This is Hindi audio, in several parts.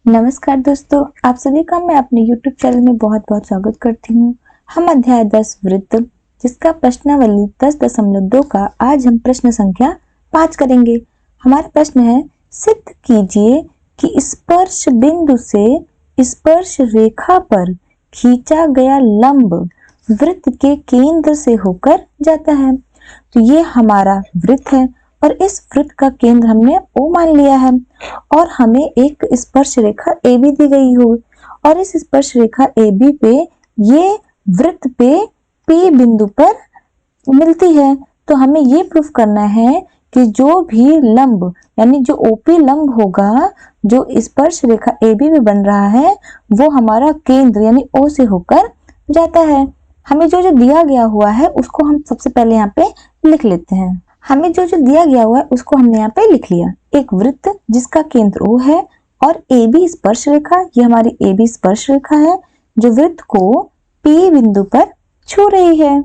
नमस्कार दोस्तों, आप सभी का मैं अपने YouTube चैनल में बहुत बहुत स्वागत करती हूँ। हम अध्याय 10 वृत्त जिसका प्रश्नावली 10.2 का आज हम प्रश्न संख्या 5 करेंगे। हमारा प्रश्न है, सिद्ध कीजिए कि स्पर्श बिंदु से स्पर्श रेखा पर खींचा गया लंब वृत्त के केंद्र से होकर जाता है। तो ये हमारा वृत्त है और इस वृत्त का केंद्र हमने O मान लिया है और हमें एक स्पर्श रेखा AB दी गई हो और इस स्पर्श रेखा AB पे ये वृत्त पे P बिंदु पर मिलती है। तो हमें ये प्रूफ करना है कि जो भी लंब यानी जो OP लंब होगा जो स्पर्श रेखा AB में बन रहा है वो हमारा केंद्र यानी O से होकर जाता है। हमें जो जो दिया गया हुआ है उसको हम सबसे पहले यहाँ पे लिख लेते हैं। हमें जो जो दिया गया हुआ है उसको हमने यहाँ पे लिख लिया। एक वृत्त जिसका केंद्र O है और AB स्पर्श रेखा, ये हमारी AB स्पर्श रेखा है जो वृत्त को P बिंदु पर छू रही है।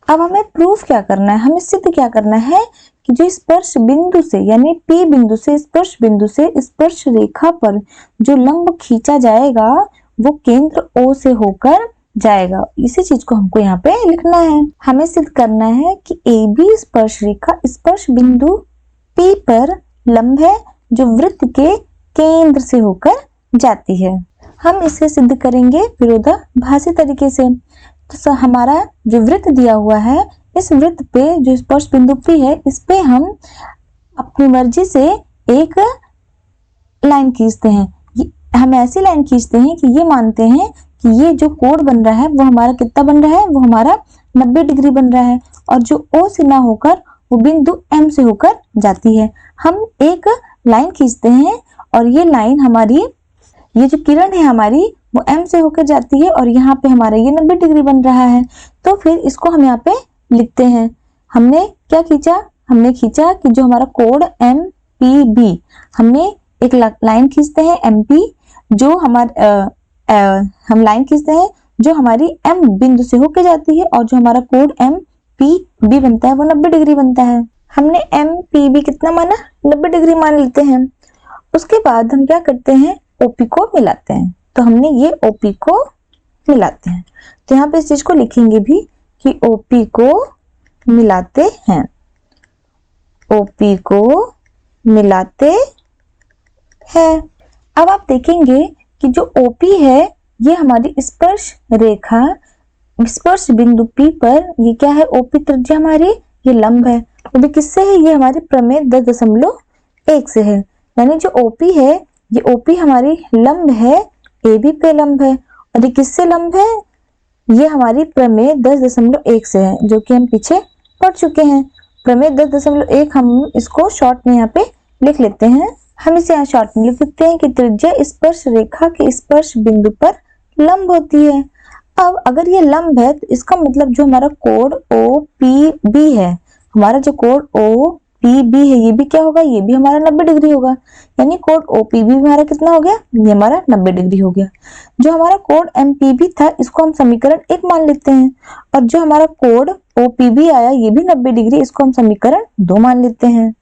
अब हमें प्रूफ क्या करना है, हमें सिद्ध क्या करना है कि जो स्पर्श बिंदु से यानी P बिंदु से स्पर्श बिंदु से स्पर्श रेखा पर जो लंब खींचा जाएगा वो केंद्र O से होकर जाएगा। इसी चीज को हमको यहाँ पे लिखना है। हमें सिद्ध करना है कि AB स्पर्श रेखा स्पर्श बिंदु P पर लंब है जो वृत्त के केंद्र से होकर जाती है। हम इसे सिद्ध करेंगे विरोधाभासी तरीके से। तो हमारा जो वृत्त दिया हुआ है इस वृत्त पे जो स्पर्श बिंदु P है इस पे हम अपनी मर्जी से एक लाइन खींचते हैं। हम ऐसी लाइन खींचते हैं कि ये मानते हैं कि ये जो कोण बन रहा है वो हमारा कितना बन रहा है, वो हमारा 90 डिग्री बन रहा है और जो O से ना होकर वो बिंदु M से होकर जाती है। हम एक लाइन खींचते हैं और ये लाइन हमारी, ये जो किरण है हमारी वो M से होकर जाती है और यहाँ पे हमारा ये 90 डिग्री बन रहा है। तो फिर इसको हम यहाँ पे लिखते हैं। हमने क्या खींचा, हमने खींचा कि जो हमारा कोण MPB, हमने एक लाइन खींचते हैं MP जो हम लाइन खींचते हैं जो हमारी M बिंदु से होकर जाती है और जो हमारा कोण MPB बनता है वो 90 डिग्री बनता है। हमने MPB कितना माना, 90 डिग्री मान लेते हैं। उसके बाद हम क्या करते हैं, OP को मिलाते हैं। तो हमने ये OP को मिलाते हैं। तो यहाँ पे इस चीज को लिखेंगे भी कि OP को मिलाते हैं, OP को मिलाते हैं। अब आप देखेंगे कि जो OP है ये हमारी स्पर्श रेखा स्पर्श बिंदु P पर, ये क्या है, OP त्रिज्या हमारी, ये लंब है। वो भी किससे है, ये हमारी प्रमेय 10.1 से है। यानी जो OP है ये OP हमारी लंब है, AB पे लंब है और ये किससे लंब है, ये हमारी प्रमेय 10.1 से है जो कि हम पीछे पढ़ चुके हैं। प्रमेय 10.1 हम इसको शॉर्ट में यहाँ पे लिख लेते हैं। हम इसे यहाँ शॉर्ट में लिख सकते हैं कि त्रिज्या स्पर्श रेखा के स्पर्श बिंदु पर लंब होती है। अब अगर ये लंब है तो इसका मतलब जो हमारा कोण OPB है, हमारा जो कोण OPB है ये भी क्या होगा, ये भी हमारा 90 डिग्री होगा। यानी कोण OPB हमारा कितना हो गया, ये हमारा 90 डिग्री हो गया। जो हमारा कोण MPB था इसको हम समीकरण 1 मान लेते हैं और जो हमारा कोण OPB आया ये भी 90 डिग्री, इसको हम समीकरण 2 मान लेते हैं।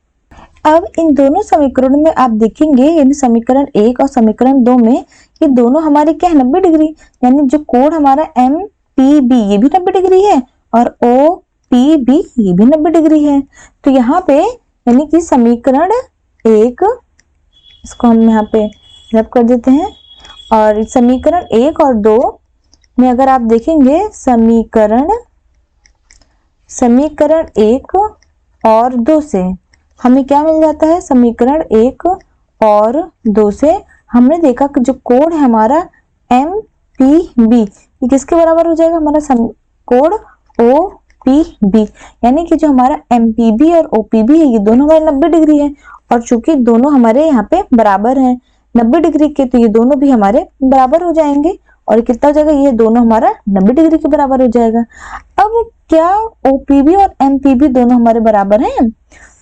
अब इन दोनों समीकरणों में आप देखेंगे, यानी समीकरण 1 और समीकरण 2 में ये दोनों हमारे क्या है, 90 डिग्री। यानी जो कोण हमारा MPB ये भी 90 डिग्री है और OPB ये भी 90 डिग्री है। तो यहाँ पे यानी कि समीकरण 1, इसको हम यहाँ पे रब कर देते हैं और समीकरण 1 और 2 में अगर आप देखेंगे समीकरण 1 और 2 से हमें क्या मिल जाता है, समीकरण 1 और 2 से हमने देखा कि जो कोण है हमारा MPB ये किसके बराबर हो जाएगा, हमारा कोण OPB। यानी कि जो हमारा MPB और OPB है ये दोनों हमारे 90 डिग्री है और चूंकि दोनों हमारे यहाँ पे बराबर हैं 90 डिग्री के, तो ये दोनों भी हमारे बराबर हो जाएंगे और कितना हो जाएगा, ये दोनों हमारा 90 डिग्री के बराबर हो जाएगा। अब क्या OPB और MPB दोनों हमारे बराबर हैं,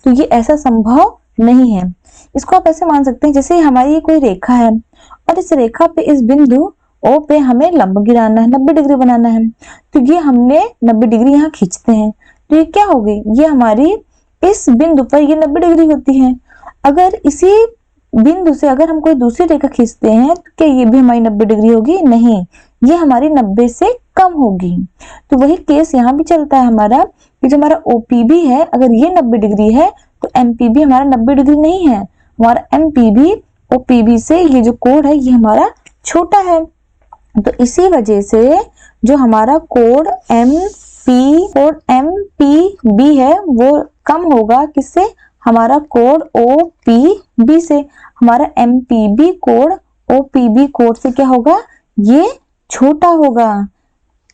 तो ये ऐसा संभव नहीं है। इसको आप ऐसे मान सकते हैं जैसे हमारी ये कोई रेखा है और इस रेखा पे इस बिंदु O पे हमें लंब गिराना है, 90 डिग्री बनाना है। तो ये हमने 90 डिग्री यहाँ खींचते हैं तो ये क्या होगी, ये हमारी इस बिंदु पर ये 90 डिग्री होती है। अगर इसी बिंदु से अगर हम कोई दूसरी रेखा खींचते हैं तो क्या ये भी हमारी 90 डिग्री होगी? नहीं, ये हमारी 90 से कम होगी। तो वही केस यहाँ भी चलता है हमारा कि जो हमारा OPB है, अगर ये 90 डिग्री है तो MPB हमारा 90 डिग्री नहीं है। हमारा MPB OPB से ये जो कोण है ये हमारा छोटा है। तो इसी वजह से जो हमारा कोण MPB है वो कम होगा किससे? हमारा कोण OPB से। हमारा MPB कोण OPB कोण से क्या होगा? ये छोटा होगा।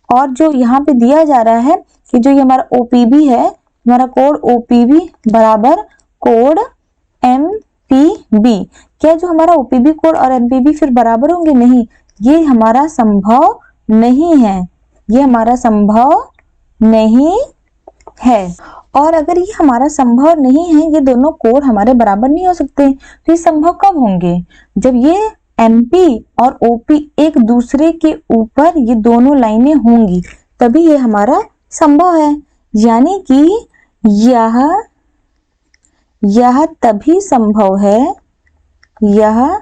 और जो यहाँ पे दिया जा रहा है कि जो ये हमारा OPB है, हमारा कोण OPB बराबर कोण MPB, क्या जो हमारा OPB कोण और MPB फिर बराबर होंगे? नहीं, ये हमारा संभव नहीं है, ये हमारा संभव नहीं है। और अगर ये हमारा संभव नहीं है, ये दोनों कोण हमारे बराबर नहीं हो सकते, तो ये संभव कब होंगे? जब ये MP और OP एक दूसरे के ऊपर ये दोनों लाइनें होंगी, तभी ये हमारा संभव है। यानी कि यह तभी संभव है, यह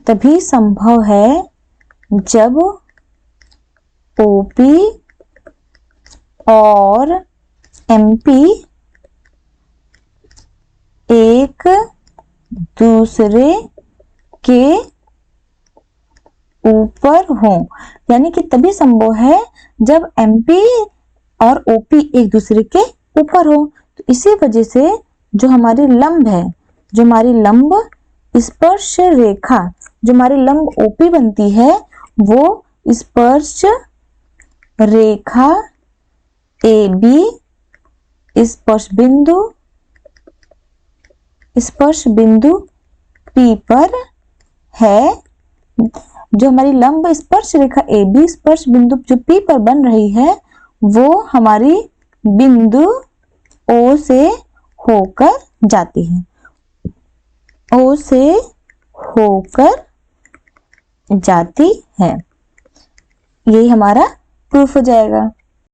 तभी संभव है जब OP और MP एक दूसरे के ऊपर हो। यानी कि तभी संभव है जब MP और OP एक दूसरे के ऊपर हो। तो इसी वजह से जो हमारी लंब है, जो हमारी लंब स्पर्श रेखा, जो हमारी लंब OP बनती है, वो स्पर्श रेखा AB स्पर्श बिंदु P पर है। जो हमारी लंब स्पर्श रेखा AB स्पर्श बिंदु जो P पर बन रही है, वो हमारी बिंदु O से होकर जाती है, O से होकर जाती है। यही हमारा प्रूफ हो जाएगा।